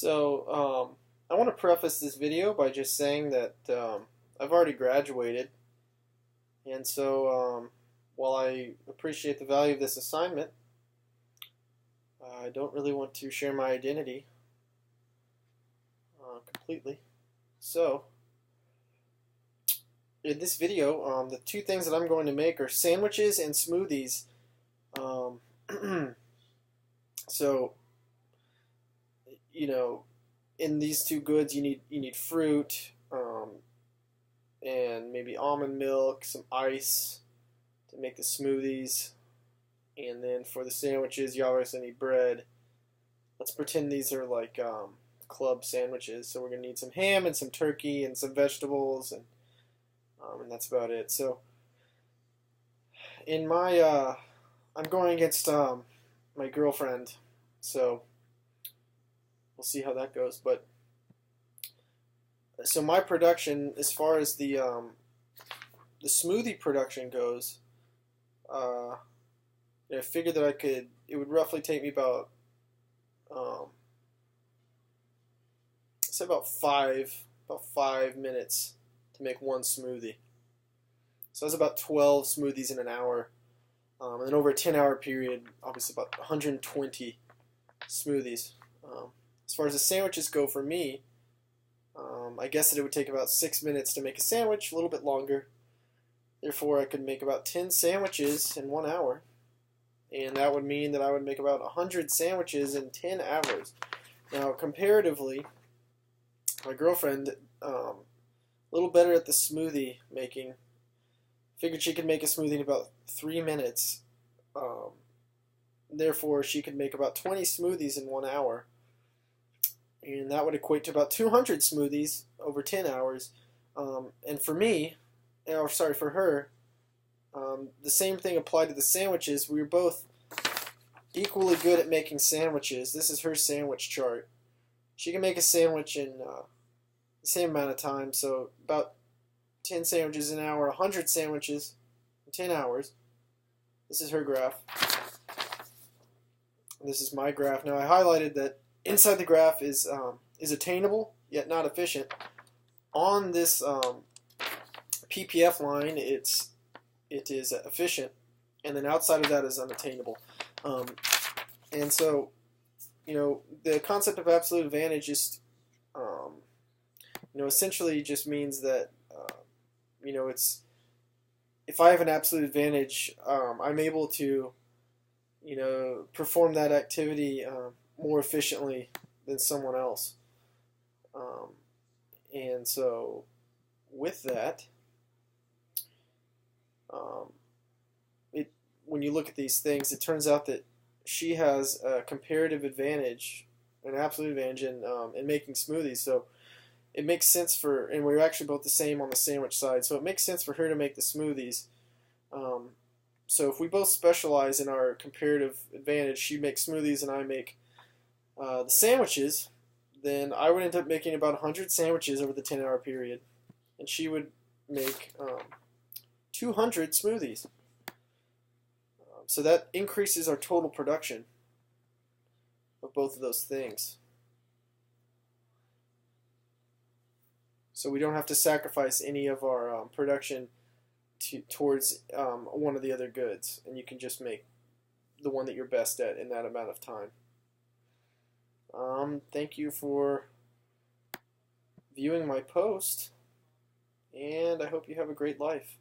So, I want to preface this video by just saying that I've already graduated, and so while I appreciate the value of this assignment, I don't really want to share my identity completely. So, in this video, the two things that I'm going to make are sandwiches and smoothies. Um, so, you know, in these two goods, you need fruit, and maybe almond milk, some ice to make the smoothies, and then for the sandwiches, you obviously need bread. Let's pretend these are like club sandwiches. So we're gonna need some ham and some turkey and some vegetables, and that's about it. So in my I'm going against my girlfriend, so we'll see how that goes. But so my production, as far as the smoothie production goes, I figured that it would roughly take me about, say about 5 minutes to make one smoothie. So that's about 12 smoothies in an hour. And then over a 10-hour period, obviously about 120 smoothies. As far as the sandwiches go for me, I guess that it would take about 6 minutes to make a sandwich, a little bit longer. Therefore, I could make about 10 sandwiches in 1 hour. And that would mean that I would make about 100 sandwiches in 10 hours. Now, comparatively, my girlfriend, a little better at the smoothie making, figured she could make a smoothie in about 3 minutes. Therefore, she could make about 20 smoothies in 1 hour. And that would equate to about 200 smoothies over 10 hours. And for me, or sorry, for her, the same thing applied to the sandwiches. We were both equally good at making sandwiches. This is her sandwich chart. She can make a sandwich in the same amount of time, so about 10 sandwiches an hour, 100 sandwiches in 10 hours. This is her graph. And this is my graph. Now I highlighted that inside the graph is attainable, yet not efficient. On this PPF line, it is efficient, and then outside of that is unattainable. And so, the concept of absolute advantage is, essentially just means that, it's if I have an absolute advantage, I'm able to, perform that activity more efficiently than someone else. And so, with that, when you look at these things, it turns out that she has a comparative advantage, an absolute advantage in making smoothies. So it makes sense and we're actually both the same on the sandwich side. So it makes sense for her to make the smoothies. So if we both specialize in our comparative advantage, she makes smoothies and I make the sandwiches, then I would end up making about 100 sandwiches over the 10-hour period, and she would make 200 smoothies. So that increases our total production of both of those things. So we don't have to sacrifice any of our production towards one of the other goods, and you can just make the one that you're best at in that amount of time. Thank you for viewing my post, and I hope you have a great life.